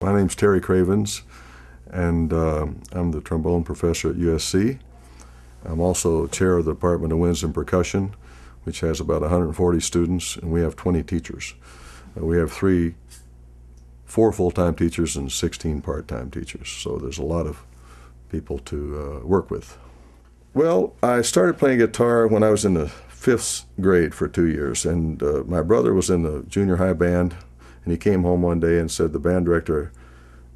My name's Terry Cravens, and I'm the trombone professor at USC. I'm also chair of the Department of Winds and Percussion, which has about 140 students, and we have 20 teachers. We have 4 full-time teachers and 16 part-time teachers, so there's a lot of people to work with. Well, I started playing guitar when I was in the 5th grade for 2 years, and my brother was in the junior high band, and he came home one day and said the band director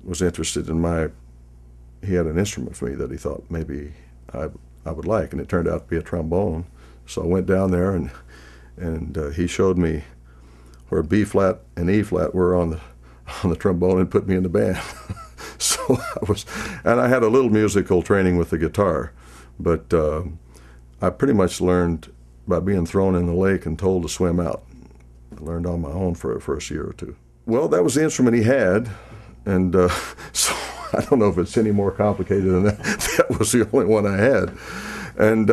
was interested in he had an instrument for me that he thought maybe I would like, and it turned out to be a trombone. So I went down there, and he showed me where B flat and E flat were on the trombone and put me in the band. So I had a little musical training with the guitar, but I pretty much learned by being thrown in the lake and told to swim out. I learned on my own for the first year or two. Well, that was the instrument he had, and so I don't know if it's any more complicated than that. That was the only one I had. And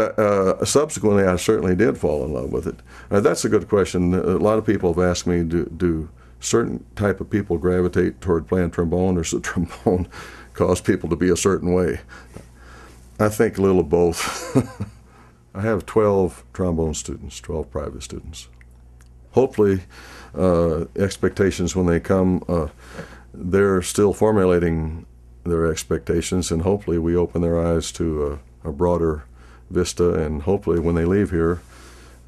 subsequently, I certainly did fall in love with it. That's a good question. A lot of people have asked me, do certain type of people gravitate toward playing trombone, or does the trombone cause people to be a certain way? I think a little of both. I have 12 trombone students, 12 private students. Hopefully, expectations when they come, they're still formulating their expectations, and hopefully we open their eyes to a broader vista, and hopefully when they leave here,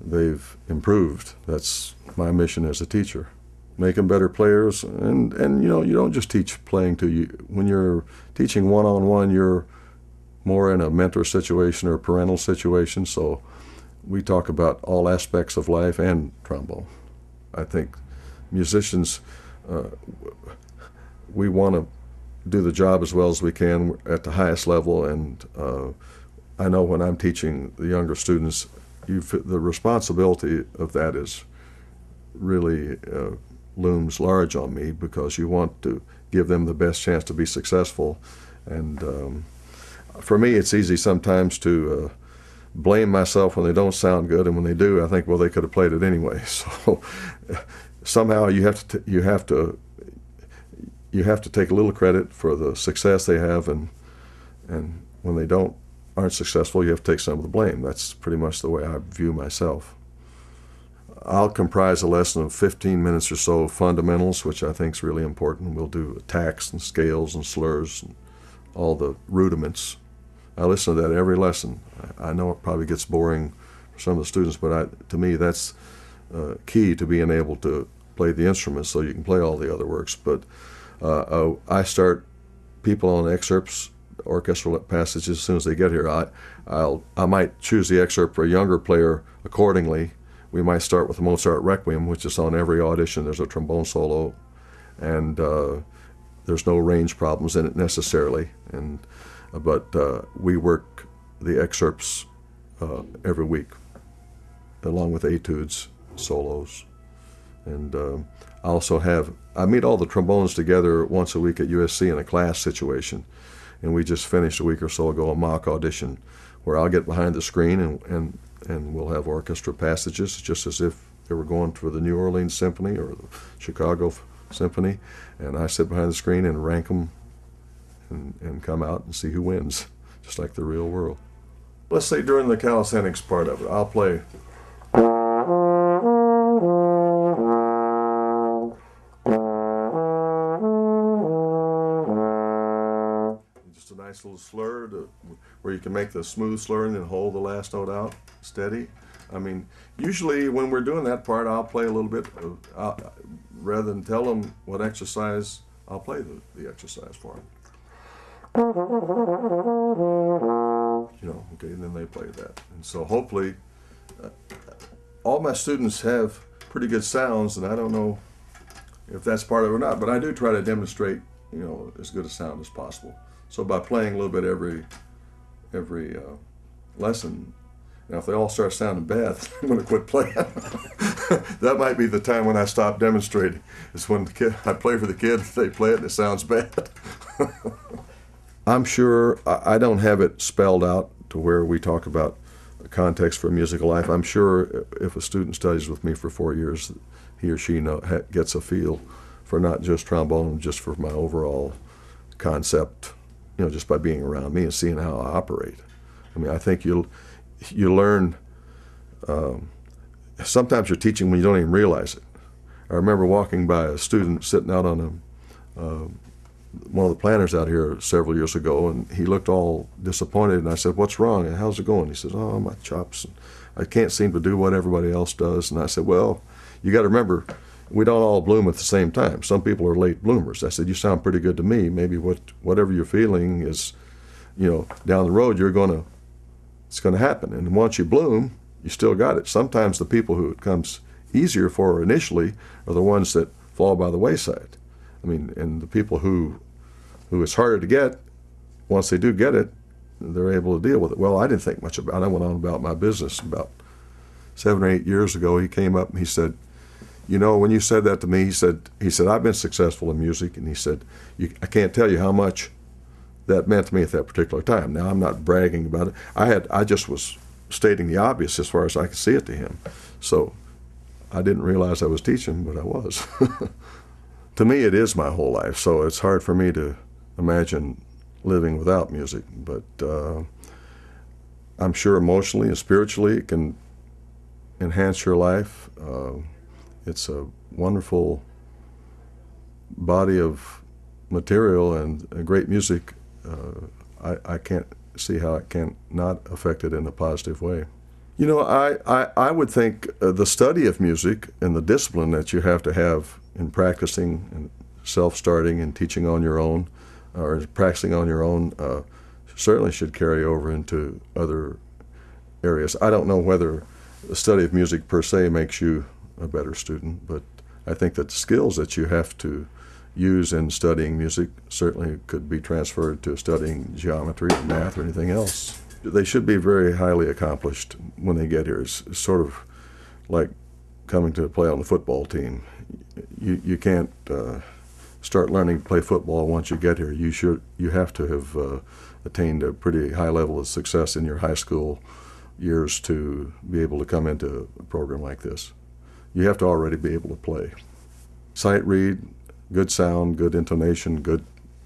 they've improved. That's my mission as a teacher. Make them better players, and you know, you don't just teach playing to you. When you're teaching one-on-one, you're more in a mentor situation or a parental situation, so we talk about all aspects of life and trombone. I think musicians, we want to do the job as well as we can at the highest level, and I know when I'm teaching the younger students, the responsibility of that is really looms large on me, because you want to give them the best chance to be successful. And for me, it's easy sometimes to blame myself when they don't sound good, and when they do, I think, well, they could have played it anyway. So somehow you have to take a little credit for the success they have, and when they aren't successful, you have to take some of the blame. That's pretty much the way I view myself. I'll comprise a lesson of 15 minutes or so of fundamentals, which I think is really important. We'll do attacks and scales and slurs and all the rudiments. I listen to that every lesson. I know it probably gets boring for some of the students, but to me that's key to being able to play the instrument, so you can play all the other works. But I start people on excerpts, orchestral passages, as soon as they get here. I might choose the excerpt for a younger player accordingly. We might start with the Mozart Requiem, which is on every audition. There's a trombone solo, and there's no range problems in it necessarily. But we work the excerpts every week, along with etudes, solos. And I meet all the trombones together once a week at USC in a class situation. And we just finished a week or so ago a mock audition where I'll get behind the screen and we'll have orchestra passages, just as if they were going for the New Orleans Symphony or the Chicago Symphony. And I sit behind the screen and rank them and come out and see who wins, just like the real world. Let's say during the calisthenics part of it, I'll play. Just a nice little slur where you can make the smooth slur and then hold the last note out steady. I mean, usually when we're doing that part, I'll play a little bit, rather than tell them what exercise, I'll play the exercise for them. You know, okay, and then they play that. And so hopefully, all my students have pretty good sounds, and I don't know if that's part of it or not, but I do try to demonstrate, you know, as good a sound as possible. So by playing a little bit every lesson, now if they all start sounding bad, I'm going to quit playing. That might be the time when I stop demonstrating. Is when I play for the kids, they play it and it sounds bad. I'm sure I don't have it spelled out to where we talk about context for musical life. I'm sure if a student studies with me for 4 years, he or she gets a feel for not just trombone, just for my overall concept, just by being around me and seeing how I operate. I mean, I think you learn. Sometimes you're teaching when you don't even realize it. I remember walking by a student sitting out on one of the planters out here several years ago, and he looked all disappointed, and I said, "What's wrong, and how's it going?" He says, "Oh, my chops, and I can't seem to do what everybody else does." And I said, "Well, you got to remember, we don't all bloom at the same time. Some people are late bloomers." I said, "You sound pretty good to me. Maybe whatever you're feeling is, down the road it's going to happen. And once you bloom, you still got it." Sometimes the people who it comes easier for initially are the ones that fall by the wayside. I mean, and the people who it's harder to get, once they do get it, they're able to deal with it. Well, I didn't think much about it. I went on about my business. About 7 or 8 years ago, he came up and he said, "When you said that to me," he said, "I've been successful in music," and he said, "I can't tell you how much that meant to me at that particular time." Now, I'm not bragging about it. I just was stating the obvious as far as I could see it to him. So I didn't realize I was teaching, but I was. To me, it is my whole life, so it's hard for me to imagine living without music. But I'm sure emotionally and spiritually it can enhance your life. It's a wonderful body of material and great music. I can't see how it can not affect it in a positive way. I would think the study of music and the discipline that you have to have in practicing and self-starting and teaching on your own, or practicing on your own, certainly should carry over into other areas. I don't know whether the study of music per se makes you a better student, but I think that the skills that you have to use in studying music certainly could be transferred to studying geometry or math or anything else. They should be very highly accomplished when they get here. It's sort of like coming to play on the football team. You can't start learning to play football once you get here. You have to have attained a pretty high level of success in your high school years to be able to come into a program like this. You have to already be able to play. Sight read, good sound, good intonation, good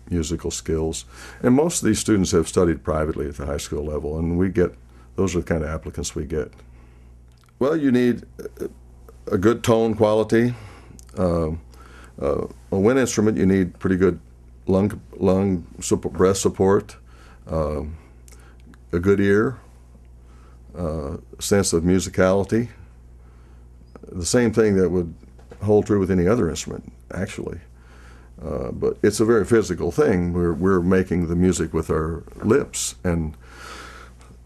musical skills. And most of these students have studied privately at the high school level, and those are the kind of applicants we get. Well, you need a good tone quality. A wind instrument, you need pretty good breath support, a good ear, sense of musicality. The same thing that would hold true with any other instrument, actually. But it's a very physical thing. We're making the music with our lips and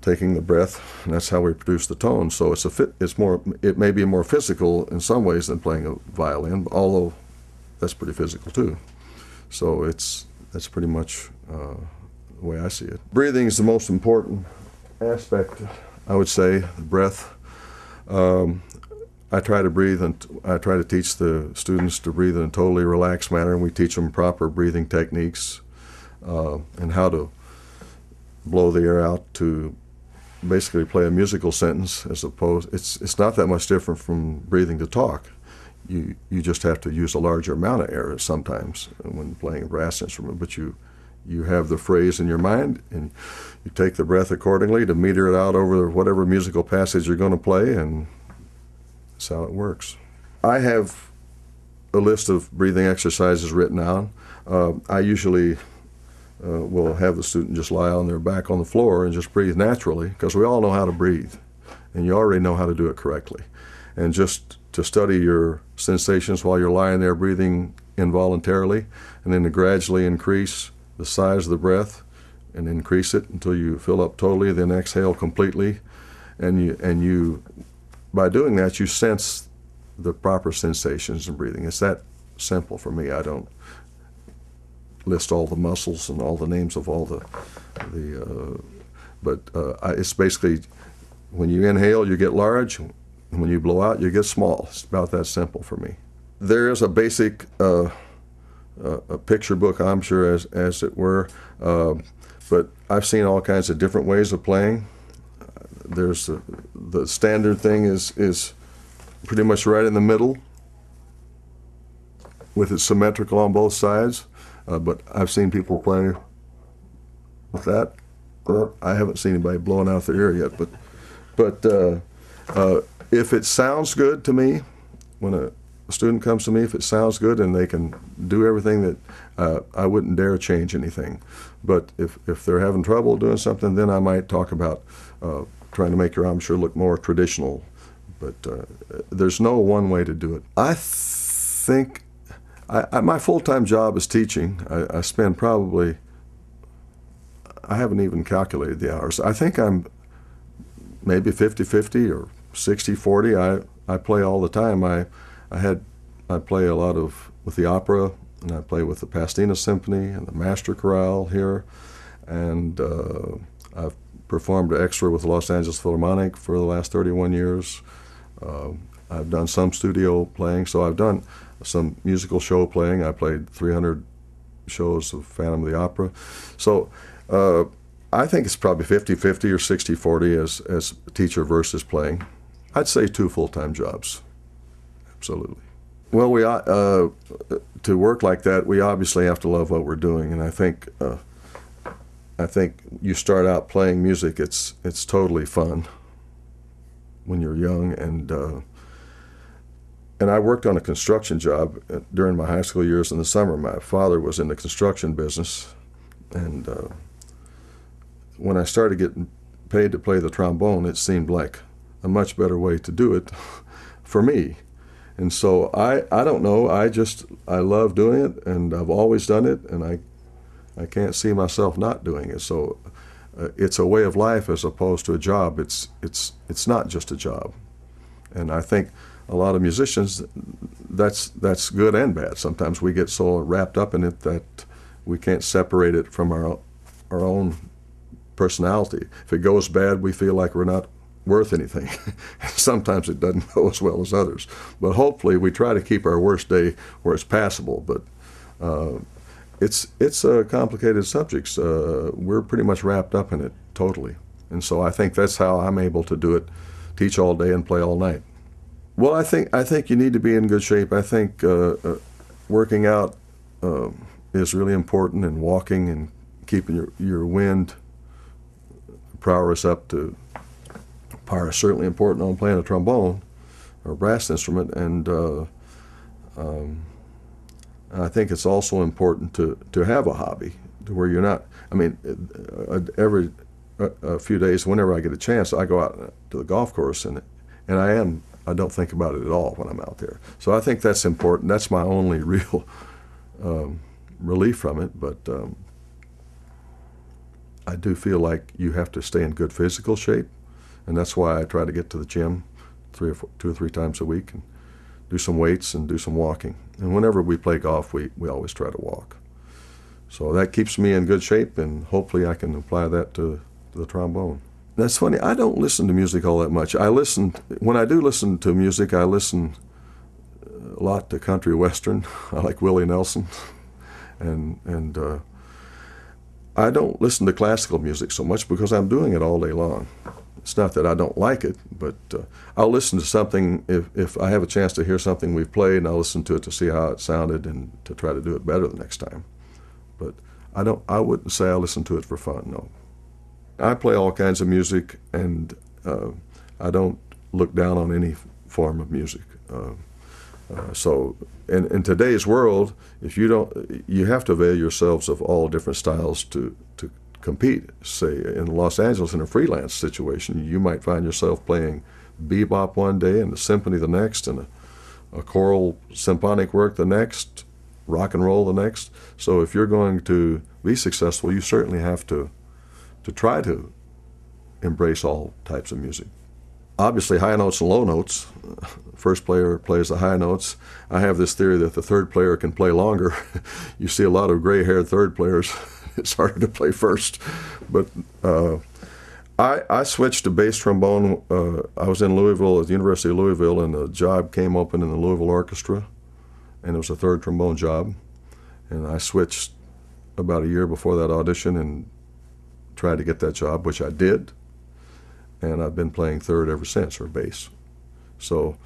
taking the breath, and that's how we produce the tone. So it may be more physical in some ways than playing a violin, although that's pretty physical too. So that's pretty much the way I see it. Breathing is the most important aspect, I would say, the breath. I try to breathe, and I try to teach the students to breathe in a totally relaxed manner, and we teach them proper breathing techniques and how to blow the air out to basically play a musical sentence, as opposed. It's not that much different from breathing to talk. You just have to use a larger amount of air sometimes when playing a brass instrument, but you have the phrase in your mind, and you take the breath accordingly to meter it out over whatever musical passage you're going to play, and that's how it works. I have a list of breathing exercises written down. I usually will have the student just lie on their back on the floor and just breathe naturally, because we all know how to breathe, and you already know how to do it correctly. And just to study your sensations while you're lying there breathing involuntarily, and then to gradually increase the size of the breath and increase it until you fill up totally, then exhale completely, and you by doing that, you sense the proper sensations in breathing. It's that simple for me. I don't list all the muscles and all the names of all it's basically, when you inhale, you get large, and when you blow out, you get small. It's about that simple for me. There is a basic a picture book, I'm sure, as it were, but I've seen all kinds of different ways of playing. There's the standard thing is pretty much right in the middle, with it symmetrical on both sides, but I've seen people play with that. Well, I haven't seen anybody blowing out their ear yet, but if it sounds good to me, when a student comes to me, if it sounds good and they can do everything that I wouldn't dare change anything. But if they're having trouble doing something, then I might talk about trying to make your embouchure look more traditional. But there's no one way to do it. I think my full-time job is teaching. I spend probably, I haven't even calculated the hours. I think I'm maybe 50-50 or 60-40. I play all the time. I play a lot with the opera, and I play with the Pasadena Symphony and the Master Chorale here, and I've performed extra with the Los Angeles Philharmonic for the last 31 years. I've done some studio playing, so I've done some musical show playing. I played 300 shows of Phantom of the Opera. So I think it's probably 50-50 or 60-40 as teacher versus playing. I'd say 2 full-time jobs, absolutely. Well, to work like that, we obviously have to love what we're doing, and I think you start out playing music, it's totally fun when you're young, and I worked on a construction job during my high school years in the summer. My father was in the construction business, and when I started getting paid to play the trombone, it seemed like a much better way to do it for me. And so I don't know, I love doing it, and I've always done it, and I can't see myself not doing it. So it's a way of life as opposed to a job. It's not just a job. And I think a lot of musicians, that's good and bad. Sometimes we get so wrapped up in it that we can't separate it from our own personality. If it goes bad, we feel like we're not worth anything. Sometimes it doesn't go as well as others. But hopefully we try to keep our worst day where it's passable. But it's a complicated subject. We're pretty much wrapped up in it totally. And so I think that's how I'm able to do it, teach all day and play all night. Well, I think you need to be in good shape. I think working out is really important, and walking and keeping your wind prowess up to par is certainly important on playing a trombone or a brass instrument, and I think it's also important to have a hobby to where you're not, I mean, every a few days, whenever I get a chance, I go out to the golf course, and I don't think about it at all when I'm out there. So I think that's important. That's my only real relief from it, but I do feel like you have to stay in good physical shape, and that's why I try to get to the gym 2 or 3 times a week and do some weights and do some walking. And whenever we play golf, we always try to walk. So that keeps me in good shape, and hopefully I can apply that to the trombone. That's funny. I don't listen to music all that much. When I do listen to music, I listen a lot to country western. I like Willie Nelson, and I don't listen to classical music so much because I'm doing it all day long. It's not that I don't like it, but I'll listen to something if I have a chance to hear something we've played, and I'll listen to it to see how it sounded and to try to do it better the next time. But I wouldn't say I listen to it for fun, no. I play all kinds of music, and I don't look down on any form of music. So in today's world, if you have to avail yourselves of all different styles to compete. Say in Los Angeles in a freelance situation, you might find yourself playing bebop one day and the symphony the next, and a choral symphonic work the next, rock and roll the next. So if you're going to be successful, you certainly have to try to embrace all types of music. Obviously, high notes and low notes. First player plays the high notes. I have this theory that the third player can play longer. You see a lot of gray-haired third players. It's harder to play first. But I switched to bass trombone. I was in Louisville at the University of Louisville, and a job came open in the Louisville Orchestra, and it was a third trombone job. And I switched about a year before that audition and tried to get that job, which I did. And I've been playing third ever since, or bass. So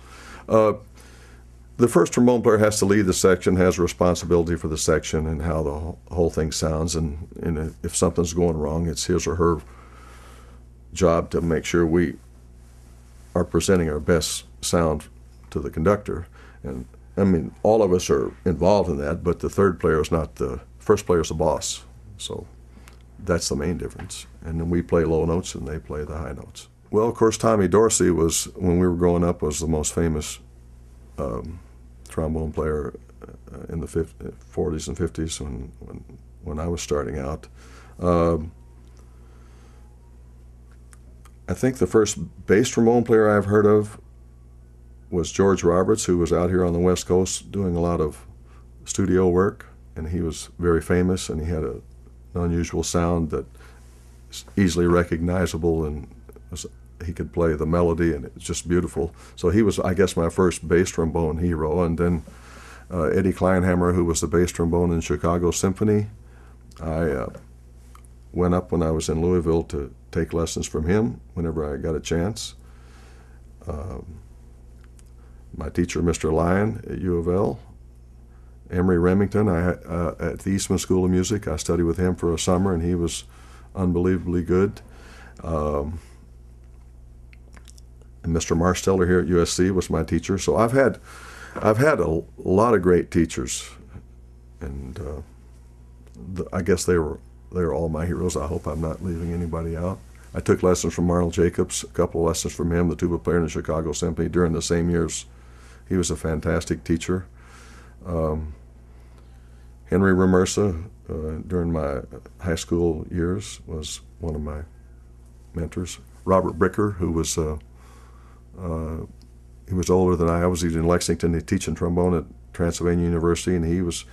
the first trombone player has to lead the section, has a responsibility for the section and how the whole thing sounds. And if something's going wrong, it's his or her job to make sure we are presenting our best sound to the conductor. And I mean, all of us are involved in that, but the third player is not the first player is the boss. So that's the main difference. And then we play low notes and they play the high notes. Well, of course, Tommy Dorsey was, when we were growing up, was the most famous trombone player in the 40s and 50s when I was starting out. I think the first bass trombone player I've heard of was George Roberts, who was out here on the West Coast doing a lot of studio work, and he was very famous, and he had an unusual sound that is easily recognizable, and he could play the melody, and it's just beautiful. So he was, I guess, my first bass trombone hero. And then Eddie Kleinhammer, who was the bass trombone in Chicago Symphony. I went up when I was in Louisville to take lessons from him whenever I got a chance. My teacher, Mr. Lyon at U of L. Emery Remington, at the Eastman School of Music, I studied with him for a summer, and he was unbelievably good. And Mr. Marsteller here at USC was my teacher. So I've had a lot of great teachers, and I guess they were all my heroes. I hope I'm not leaving anybody out. I took lessons from Arnold Jacobs, a couple of lessons from him, the tuba player in the Chicago Symphony, during the same years. He was a fantastic teacher. Henry Remersa, during my high school years, was one of my mentors. Robert Bricker, who was he was older than I was. He was in Lexington, teaching trombone at Transylvania University, and he was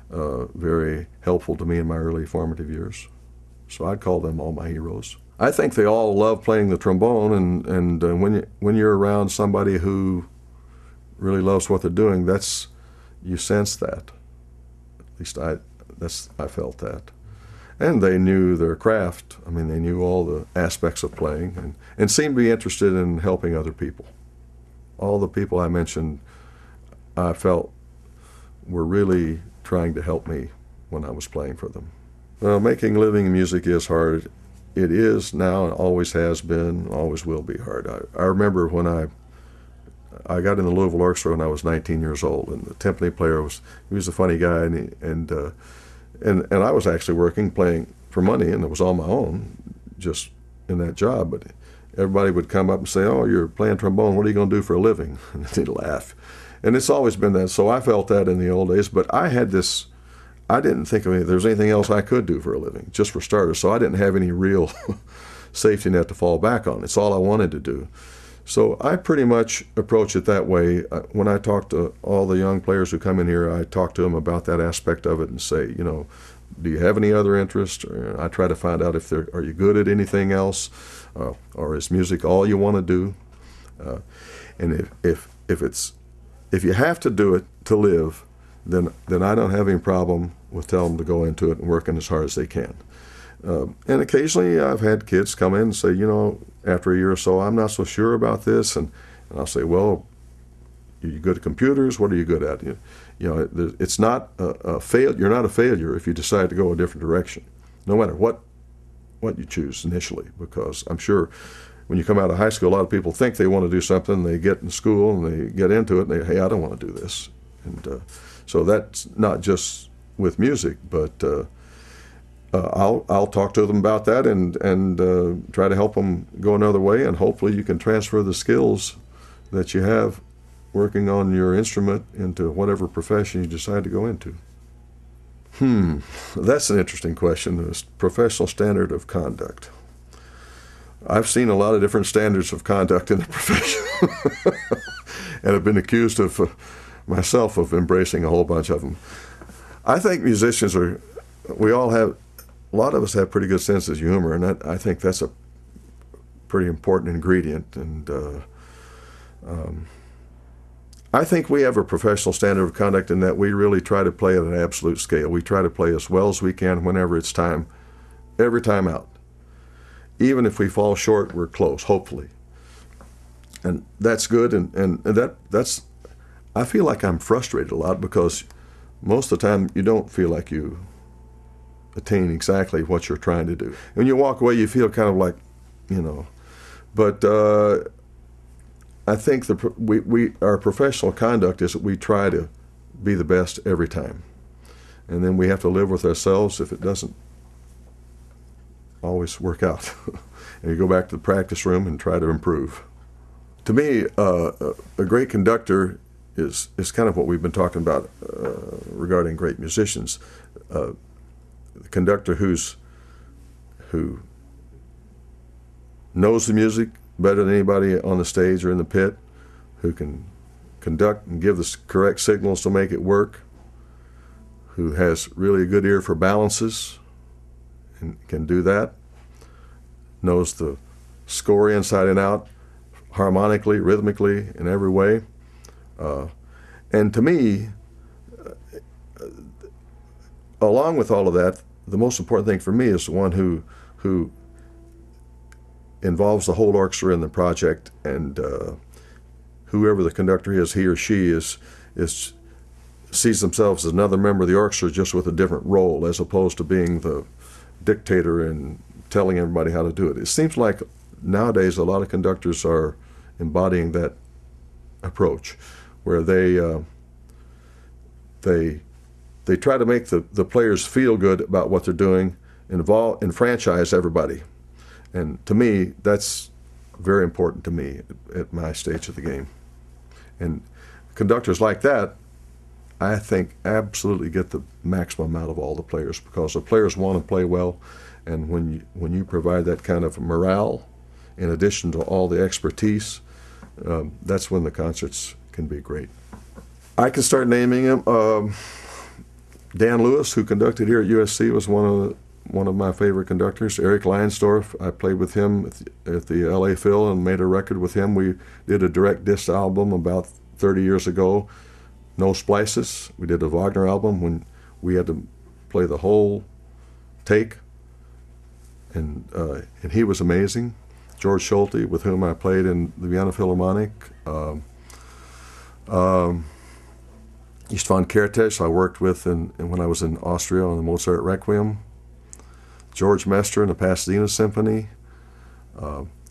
very helpful to me in my early formative years. So I'd call them all my heroes. I think they all love playing the trombone, and when you're around somebody who really loves what they're doing, you sense that. At least I felt that. And they knew their craft. I mean, they knew all the aspects of playing and seemed to be interested in helping other people. All the people I mentioned, I felt were really trying to help me when I was playing for them. Well, making a living in music is hard. It is now and always has been, always will be hard. I remember when I got in the Louisville Orchestra when I was 19 years old, and the timpani player he was a funny guy, and I was actually working, playing for money, and it was on my own, just in that job. But everybody would come up and say, "Oh, you're playing trombone. What are you going to do for a living?" And they'd laugh. And it's always been that. So I felt that in the old days. But I didn't think there was anything else I could do for a living, just for starters. So I didn't have any real safety net to fall back on. It's all I wanted to do. So I pretty much approach it that way. When I talk to all the young players who come in here, I talk to them about that aspect of it and say, do you have any other interest? Or I try to find out are you good at anything else, or is music all you want to do? And if you have to do it to live, then I don't have any problem with telling them to go into it and working as hard as they can. And occasionally I've had kids come in and say, after a year or so, I'm not so sure about this. And I'll say, well, are you good at computers? What are you good at? It's not a fail. You're not a failure if you decide to go a different direction, no matter what you choose initially. Because I'm sure when you come out of high school, a lot of people think they want to do something. They get in school and they get into it and hey, I don't want to do this. And so that's not just with music, but I'll talk to them about that and try to help them go another way, and hopefully you can transfer the skills that you have working on your instrument into whatever profession you decide to go into. That's an interesting question. The professional standard of conduct. I've seen a lot of different standards of conduct in the profession and have been accused of myself of embracing a whole bunch of them. I think musicians a lot of us have pretty good senses of humor, and I think that's a pretty important ingredient. And I think we have a professional standard of conduct in that we really try to play at an absolute scale. We try to play as well as we can whenever it's time, every time out. Even if we fall short, we're close, hopefully. And that's good, and that's, I feel like I'm frustrated a lot because most of the time you don't feel like you attain exactly what you're trying to do. When you walk away, you feel kind of like, you know. But I think our professional conduct is that we try to be the best every time. And then we have to live with ourselves if it doesn't always work out. And you go back to the practice room and try to improve. To me, a great conductor is kind of what we've been talking about regarding great musicians. The conductor who knows the music better than anybody on the stage or in the pit, who can conduct and give the correct signals to make it work, who has really a good ear for balances and can do that, knows the score inside and out, harmonically, rhythmically, in every way. And to me, along with all of that, the most important thing for me is the one who involves the whole orchestra in the project, and whoever the conductor is, he or she sees themselves as another member of the orchestra, just with a different role, as opposed to being the dictator and telling everybody how to do it. It seems like nowadays a lot of conductors are embodying that approach, where they try to make the players feel good about what they're doing, and franchise everybody. And to me, that's very important to me at my stage of the game. And conductors like that, I think, absolutely get the maximum out of all the players, because the players want to play well, and when you provide that kind of morale, in addition to all the expertise, that's when the concerts can be great. I can start naming them. Dan Lewis, who conducted here at USC, was one of my favorite conductors. Eric Leinsdorf, I played with him at the LA Phil and made a record with him. We did a direct disc album about 30 years ago, no splices. We did a Wagner album when we had to play the whole take, and he was amazing. George Schulte, with whom I played in the Vienna Philharmonic. Istvan Kertész, I worked with when I was in Austria on the Mozart Requiem. George Mestre in the Pasadena Symphony.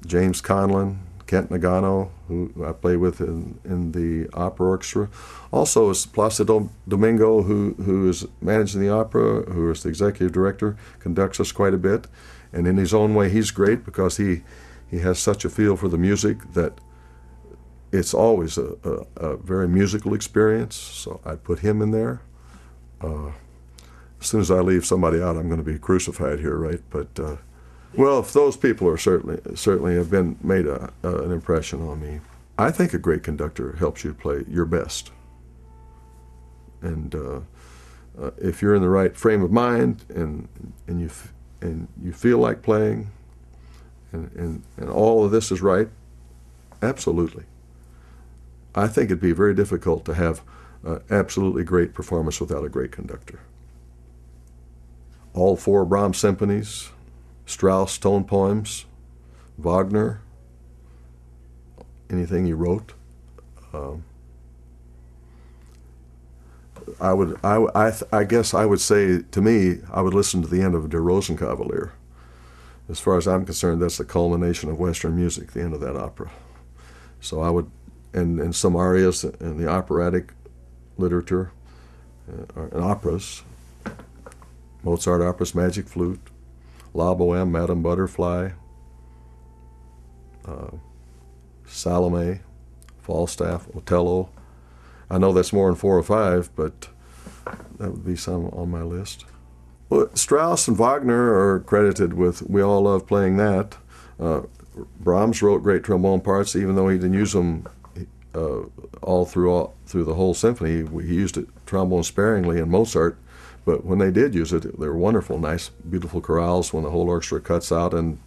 James Conlon, Kent Nagano, who I played with in the opera orchestra. Also, is Placido Domingo, who is managing the opera, who is the executive director, conducts us quite a bit. And in his own way, he's great, because he has such a feel for the music that it's always a very musical experience. So I put him in there. As soon as I leave somebody out, I'm going to be crucified here, right? But well, if those people are certainly have been made an impression on me. I think a great conductor helps you play your best, and if you're in the right frame of mind and you feel like playing, and all of this is right, absolutely. I think it'd be very difficult to have absolutely great performance without a great conductor. All 4 Brahms symphonies, Strauss tone poems, Wagner, anything he wrote. I guess I would say, to me, I would listen to the end of Der Rosenkavalier. As far as I'm concerned, that's the culmination of Western music, the end of that opera. So I would, and some arias in the operatic literature, and operas, Mozart operas, Magic Flute, La Boheme, Madame Butterfly, Salome, Falstaff, Otello. I know that's more than 4 or 5, but that would be some on my list. Well, Strauss and Wagner are credited with, we all love playing that. Brahms wrote great trombone parts, even though he didn't use them all through the whole symphony. He used it trombone sparingly, and Mozart. But when they did use it, they were wonderful, nice, beautiful chorales when the whole orchestra cuts out and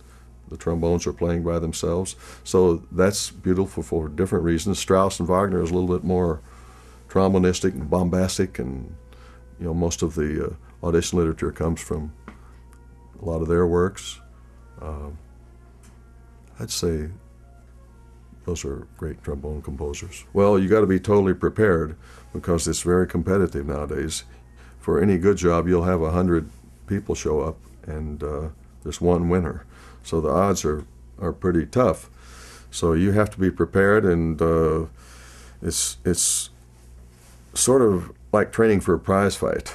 the trombones are playing by themselves. So that's beautiful for different reasons. Strauss and Wagner is a little bit more trombonistic and bombastic, and most of the audition literature comes from a lot of their works. I'd say those are great trombone composers. Well, you got to be totally prepared because it's very competitive nowadays. For any good job, you'll have 100 people show up, and there's one winner. So the odds are pretty tough. So you have to be prepared, and it's sort of like training for a prize fight.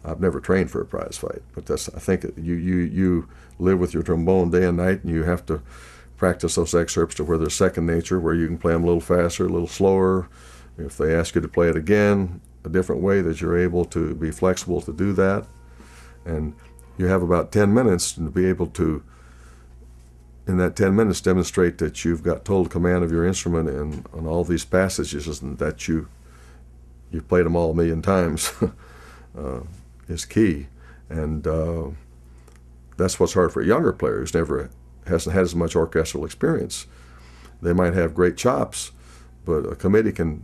I've never trained for a prize fight, but I think you live with your trombone day and night, and you have to practice those excerpts to where they're second nature, where you can play them a little faster, a little slower. If they ask you to play it again a different way, that you're able to be flexible to do that. And you have about 10 minutes to be able to, in that 10 minutes, demonstrate that you've got total command of your instrument and on all these passages, and that you've played them all a million times is key. And that's what's hard for a younger player who's hasn't had as much orchestral experience. They might have great chops, but a committee can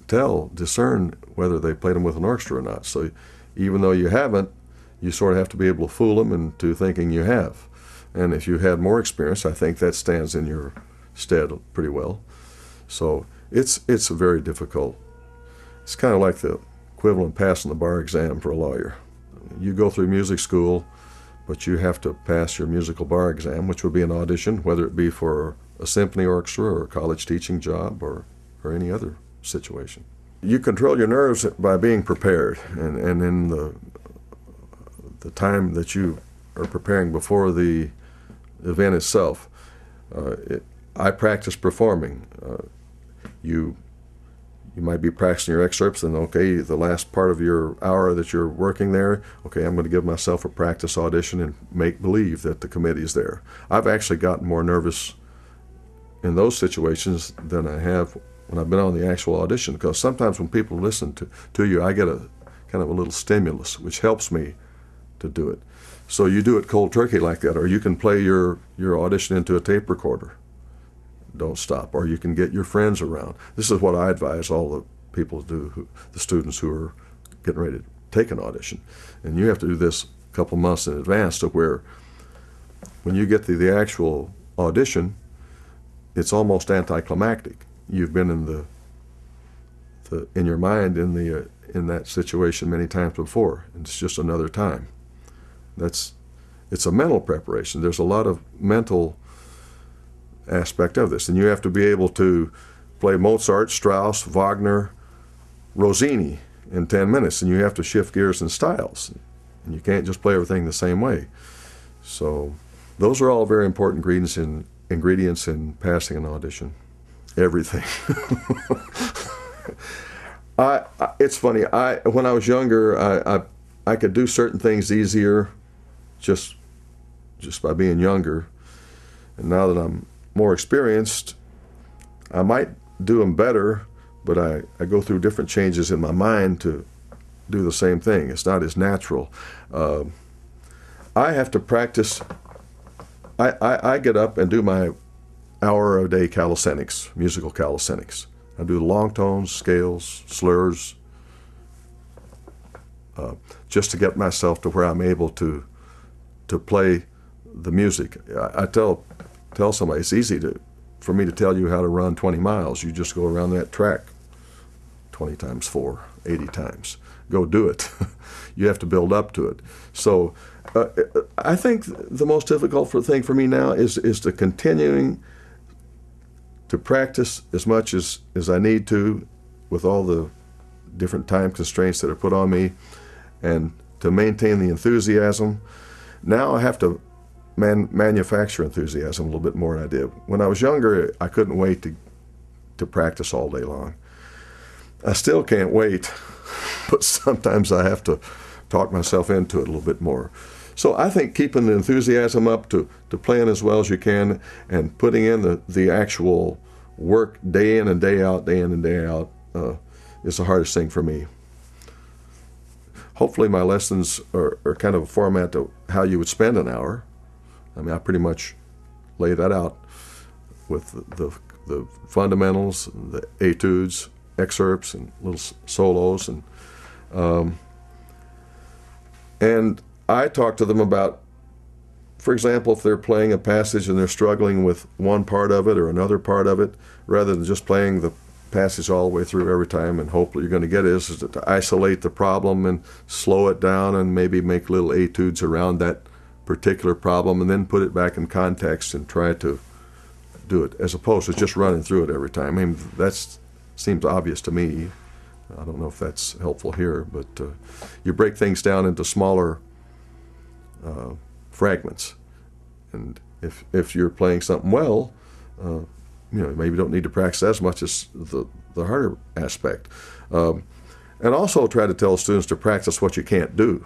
discern whether they played them with an orchestra or not. So even though you haven't, you sort of have to be able to fool them into thinking you have. And if you had more experience, I think that stands in your stead pretty well. So it's very difficult. It's kind of like the equivalent of passing the bar exam for a lawyer. You go through music school, but you have to pass your musical bar exam, which would be an audition, whether it be for a symphony orchestra or a college teaching job or any other situation. You control your nerves by being prepared, and in the time that you are preparing before the event itself. I practice performing. You might be practicing your excerpts, and okay, the last part of your hour that you're working there, okay, I'm going to give myself a practice audition and make believe that the committee's there. I've actually gotten more nervous in those situations than I have when I've been on the actual audition, because sometimes when people listen to you, I get a kind of a little stimulus, which helps me to do it. So you do it cold turkey like that, or you can play your audition into a tape recorder. Don't stop. Or you can get your friends around. This is what I advise all the people to do, the students who are getting ready to take an audition. And you have to do this a couple months in advance, to where when you get to the actual audition, it's almost anticlimactic. You've been in your mind in that situation many times before, and it's just another time. It's a mental preparation. There's a lot of mental aspect of this, and you have to be able to play Mozart, Strauss, Wagner, Rossini in 10 minutes, and you have to shift gears and styles, and you can't just play everything the same way. So those are all very important ingredients in passing an audition. Everything. It's funny. When I was younger, I could do certain things easier just by being younger, and now that I'm more experienced, I might do them better, but I go through different changes in my mind to do the same thing. It's not as natural. I have to practice. I get up and do my hour a day calisthenics, musical calisthenics. I do the long tones, scales, slurs, just to get myself to where I'm able to play the music. I tell somebody it's easy for me to tell you how to run 20 miles. You just go around that track 20 times 4, 80 times. Go do it. You have to build up to it. So I think the most difficult thing for me now is to continuing to practice as much as I need to, with all the different time constraints that are put on me, and to maintain the enthusiasm. Now I have to manufacture enthusiasm a little bit more than I did. When I was younger, I couldn't wait to practice all day long. I still can't wait, but sometimes I have to talk myself into it a little bit more. So I think keeping the enthusiasm up to playing as well as you can, and putting in the actual work day in and day out, is the hardest thing for me. Hopefully my lessons are kind of a format of how you would spend an hour. I mean, I pretty much lay that out with the fundamentals, the etudes, excerpts, and little solos, and I talk to them about for example, if they're playing a passage and they're struggling with one part of it or another part of it, rather than just playing the passage all the way through every time and hope that you're going to get it, is to isolate the problem and slow it down and maybe make little etudes around that particular problem and then put it back in context and try to do it, as opposed to just running through it every time. I mean, that seems obvious to me. I don't know if that's helpful here, but you break things down into smaller fragments. And if you're playing something well, maybe you don't need to practice as much as the harder aspect. And also try to tell students to practice what you can't do.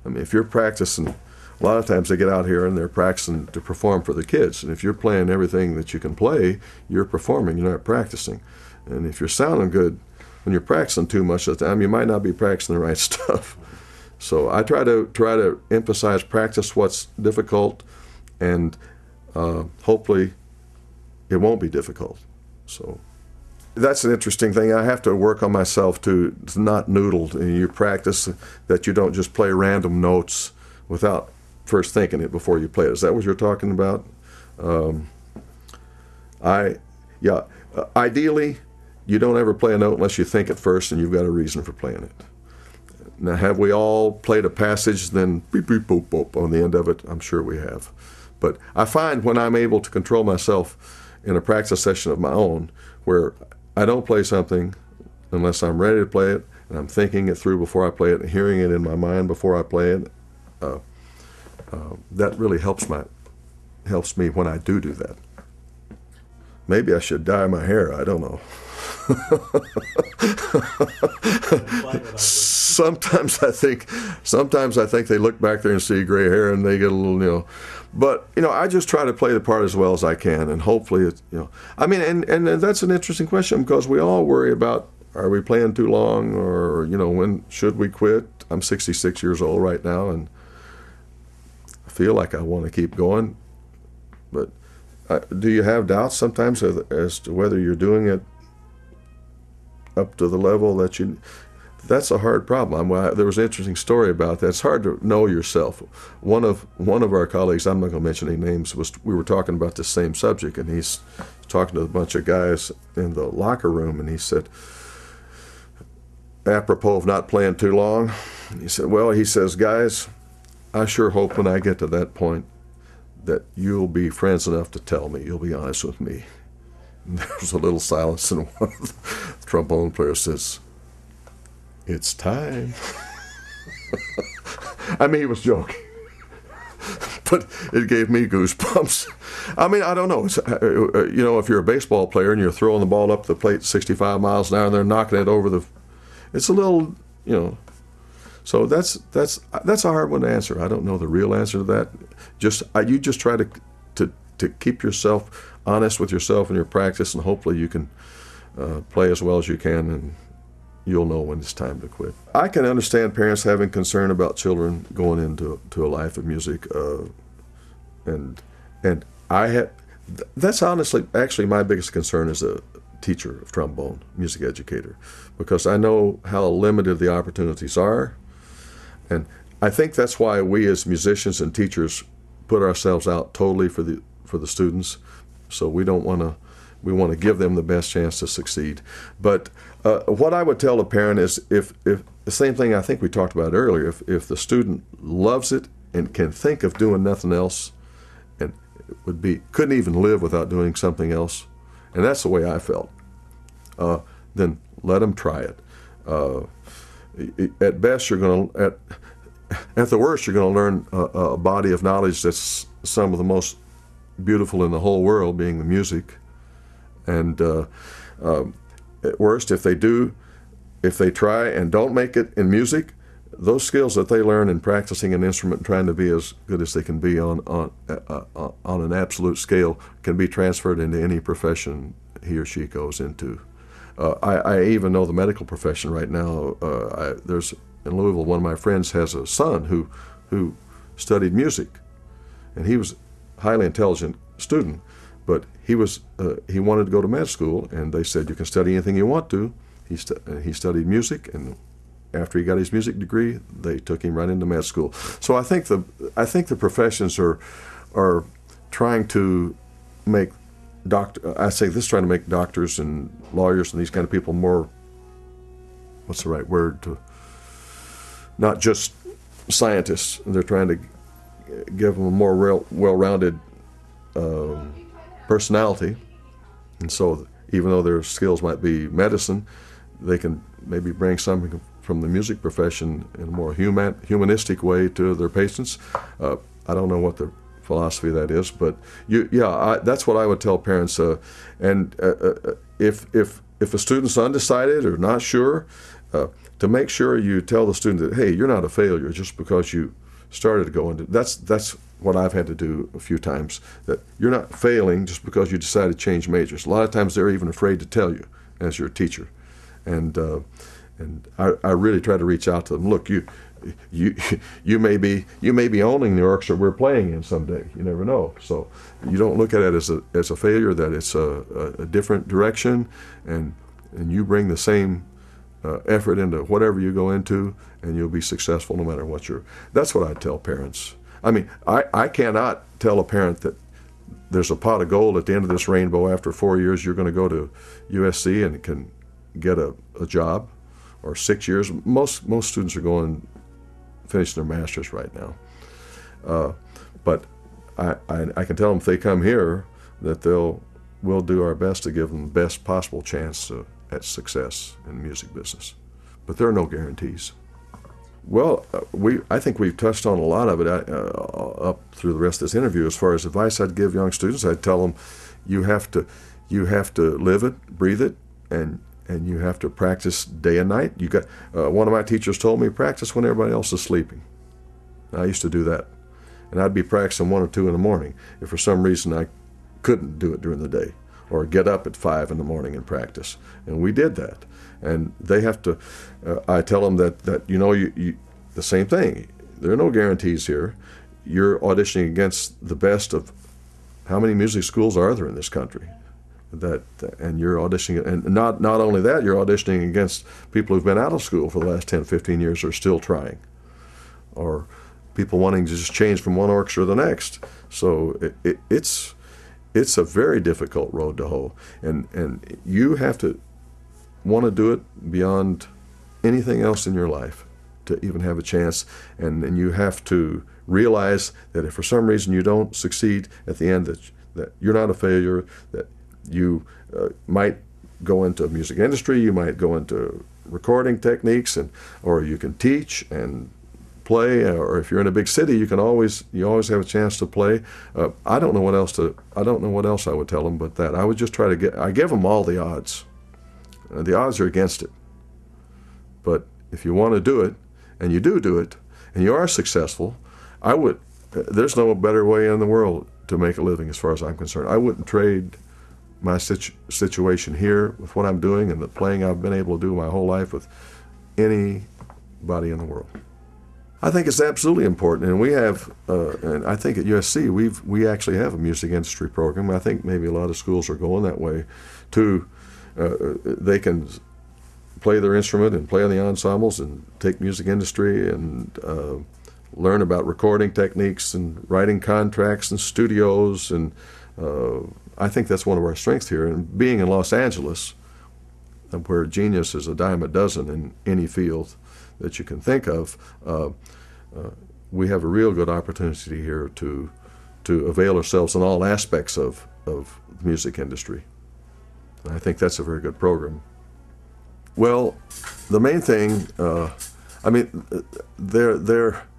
I mean, if you're practicing, a lot of times they get out here and they're practicing to perform for the kids. And if you're playing everything that you can play, you're performing, you're not practicing. And if you're sounding good, when you're practicing too much of the time, you might not be practicing the right stuff. So I try to emphasize practice what's difficult, and hopefully it won't be difficult. So that's an interesting thing. I have to work on myself to not noodle. You practice that you don't just play random notes without first thinking it before you play it. Is that what you're talking about? Ideally, you don't ever play a note unless you think it first and you've got a reason for playing it. Now, have we all played a passage, then beep, beep, boop, boop on the end of it? I'm sure we have. But I find when I'm able to control myself in a practice session of my own, where I don't play something unless I'm ready to play it, and I'm thinking it through before I play it, and hearing it in my mind before I play it, that really helps me when I do that. Maybe I should dye my hair. I don't know. Sometimes I think they look back there and see gray hair and they get a little, But I just try to play the part as well as I can, and hopefully it's, I mean, and that's an interesting question, because we all worry about, are we playing too long, or when should we quit? I'm 66 years old right now, and I feel like I want to keep going. But do you have doubts sometimes as to whether you're doing it up to the level that you? That's a hard problem. There was an interesting story about that. It's hard to know yourself. One of our colleagues, I'm not going to mention any names, we were talking about the same subject, and he's talking to a bunch of guys in the locker room, and he said, apropos of not playing too long, he says, guys, I sure hope when I get to that point that you'll be friends enough to tell me, you'll be honest with me. And there was a little silence, and one of the trombone players says, "It's time." I mean, he was joking, but it gave me goosebumps. I mean, I don't know. It's, if you're a baseball player and you're throwing the ball up the plate 65 miles an hour and they're knocking it over it's a little, So that's a hard one to answer. I don't know the real answer to that. You just try to keep yourself honest with yourself in your practice, and hopefully you can play as well as you can, and you'll know when it's time to quit. I can understand parents having concern about children going into a life of music, and that's actually my biggest concern as a teacher of trombone, music educator, because I know how limited the opportunities are, and I think that's why we as musicians and teachers put ourselves out totally for the students. So we want to give them the best chance to succeed. But what I would tell a parent is, if the same thing I think we talked about earlier, if the student loves it and can think of doing nothing else, and couldn't even live without doing something else, and that's the way I felt, then let them try it. At best, at the worst, you're going to learn a body of knowledge that's some of the most beautiful in the whole world, being the music. And at worst, if they try and don't make it in music, those skills that they learn in practicing an instrument and trying to be as good as they can be on an absolute scale can be transferred into any profession he or she goes into. I even know the medical profession right now. There's in Louisville, one of my friends has a son who studied music, and he was a highly intelligent student, but he wanted to go to med school, and they said, you can study anything you want to. He studied music, and after he got his music degree, they took him right into med school. So I think the professions are are trying to make trying to make doctors and lawyers and these kind of people more, what's the right word, to not just scientists. They're trying to give them a more well-rounded personality. And so even though their skills might be medicine, they can maybe bring something from the music profession in a more humanistic way to their patients. I don't know what the philosophy of that is, but that's what I would tell parents. If a student's undecided or not sure, to make sure you tell the student that, hey, you're not a failure just because you started to go into. That's what I've had to do a few times. That you're not failing just because you decided to change majors. A lot of times they're even afraid to tell you as your teacher, and I really try to reach out to them. Look, you may be owning the orchestra we're playing in someday. You never know. So you don't look at it as a failure. That it's a different direction, and you bring the same effort into whatever you go into, and you'll be successful no matter what That's what I tell parents. I mean, I cannot tell a parent that there's a pot of gold at the end of this rainbow. After 4 years, you're going to go to USC and can get a job, or 6 years. Most students are going finishing their master's right now. But I can tell them if they come here that we'll do our best to give them the best possible chance at success in the music business. But there are no guarantees. Well, I think we've touched on a lot of it up through the rest of this interview. As far as advice I'd give young students, I'd tell them you have to live it, breathe it, and you have to practice day and night. One of my teachers told me, practice when everybody else is sleeping. I used to do that, and I'd be practicing 1 or 2 in the morning if for some reason I couldn't do it during the day, or get up at 5 in the morning and practice. And we did that. And they have to. I tell them that you the same thing. There are no guarantees here. You're auditioning against the best of how many music schools are there in this country? And you're auditioning, and not only that, you're auditioning against people who've been out of school for the last 10, 15 years who are still trying, or people wanting to just change from one orchestra to the next. So it's a very difficult road to hoe, and you have to want to do it beyond anything else in your life to even have a chance, and you have to realize that if for some reason you don't succeed at the end, that you're not a failure, that you might go into the music industry, you might go into recording techniques, or you can teach and play, or if you're in a big city, you always have a chance to play. I don't know what else I would tell them, but that I would just try to I give them all the odds. The odds are against it, but if you want to do it, and you do it, and you are successful, there's no better way in the world to make a living as far as I'm concerned. I wouldn't trade my situation here with what I'm doing and the playing I've been able to do my whole life with anybody in the world. I think it's absolutely important, and we have, and I think at USC we actually have a music industry program. I think maybe a lot of schools are going that way too. They can play their instrument and play in the ensembles and take music industry and learn about recording techniques and writing contracts and studios, and I think that's one of our strengths here. And being in Los Angeles, where genius is a dime a dozen in any field that you can think of, we have a real good opportunity here to avail ourselves in all aspects of the music industry. I think that's a very good program. Well, the main thing,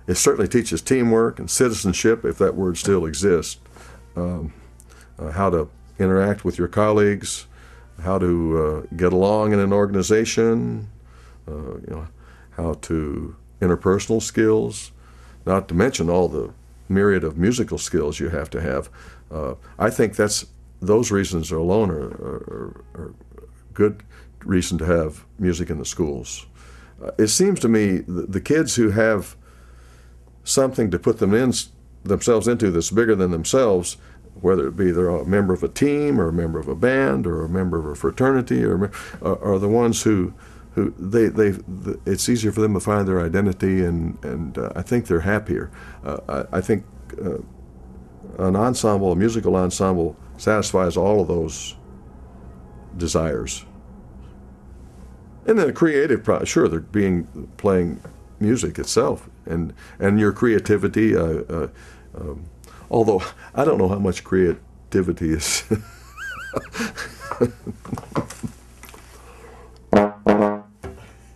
it certainly teaches teamwork and citizenship, if that word still exists, how to interact with your colleagues, how to get along in an organization, how to interpersonal skills, not to mention all the myriad of musical skills you have to have. I think those reasons alone are good reason to have music in the schools. It seems to me the kids who have something to put themselves into that's bigger than themselves, whether it be they're a member of a team or a member of a band or a member of a fraternity, are the ones who it's easier for them to find their identity, and I think they're happier. I think an ensemble, a musical ensemble, satisfies all of those desires. And then a creative, sure, they're playing music itself, and your creativity. Although I don't know how much creativity is.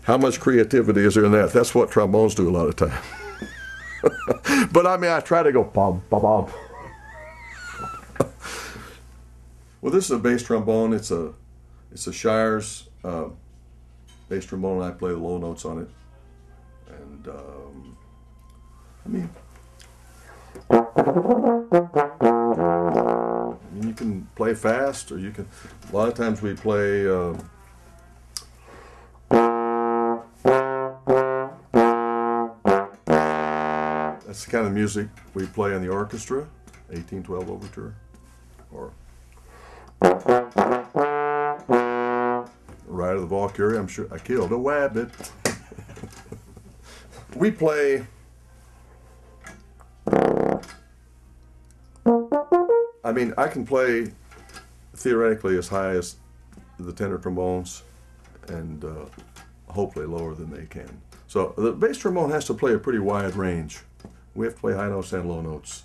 How much creativity is there in that? That's what trombones do a lot of time. But I mean, I try to go bum bum bum. Well, this is a bass trombone. It's a Shire's bass trombone. I play the low notes on it, and I mean, you can play fast, or you can. A lot of times we play. That's the kind of music we play in the orchestra, 1812 Overture, or Ride of the Valkyrie. I'm sure I killed a wabbit. We play. I mean, I can play theoretically as high as the tenor trombones, and hopefully lower than they can. So the bass trombone has to play a pretty wide range. We have to play high notes and low notes,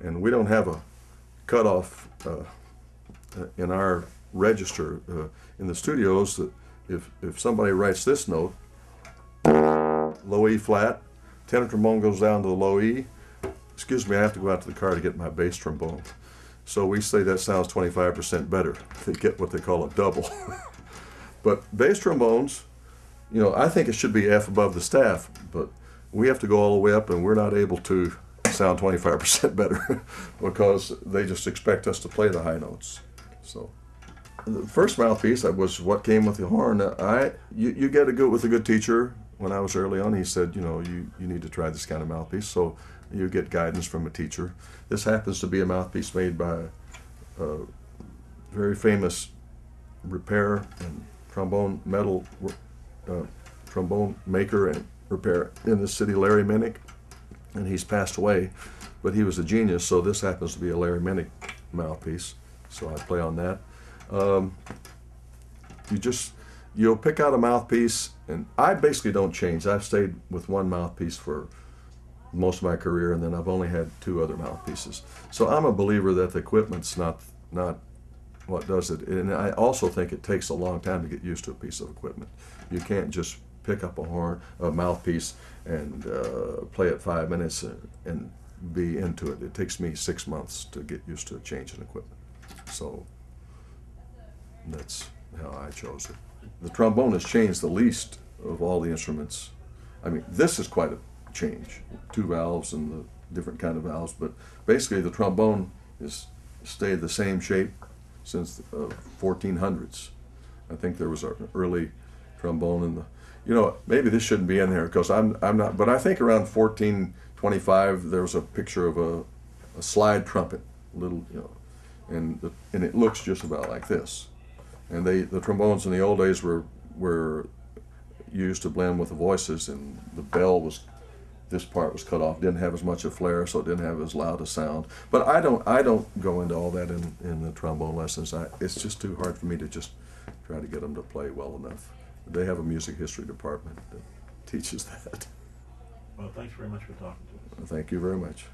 and we don't have a cutoff in our register in the studios. That if somebody writes this note, low E flat, tenor trombone goes down to the low E. Excuse me, I have to go out to the car to get my bass trombone. So we say that sounds 25% better. They get what they call a double. But bass trombones, you know, I think it should be F above the staff, but we have to go all the way up, and we're not able to sound 25% better because they just expect us to play the high notes. So the first mouthpiece was what came with the horn. You get to go with a good teacher. When I was early on, he said, you know, you need to try this kind of mouthpiece. So you get guidance from a teacher. This happens to be a mouthpiece made by a very famous repair and trombone metal trombone maker and repair in the city, Larry Minnick, and he's passed away, but he was a genius. So this happens to be a Larry Minnick mouthpiece, so I play on that. You'll pick out a mouthpiece, and I basically don't change. I've stayed with one mouthpiece for most of my career, and then I've only had 2 other mouthpieces. So I'm a believer that the equipment's not what does it, and I also think it takes a long time to get used to a piece of equipment. You can't just pick up a mouthpiece, and play it 5 minutes and be into it. It takes me 6 months to get used to changing equipment. So that's how I chose it. The trombone has changed the least of all the instruments. I mean, this is quite a change. 2 valves and the different kind of valves, but basically the trombone has stayed the same shape since the 1400s. I think there was an early trombone in the, you know, maybe this shouldn't be in there because I'm not, but I think around 1425 there was a picture of a slide trumpet, little, you know, and it looks just about like this. And the trombones in the old days were used to blend with the voices, and the bell was, this part was cut off, didn't have as much a flare, so it didn't have as loud a sound. But I don't go into all that in the trombone lessons. It's just too hard for me to just try to get them to play well enough. They have a music history department that teaches that. Well, thanks very much for talking to us. Thank you very much.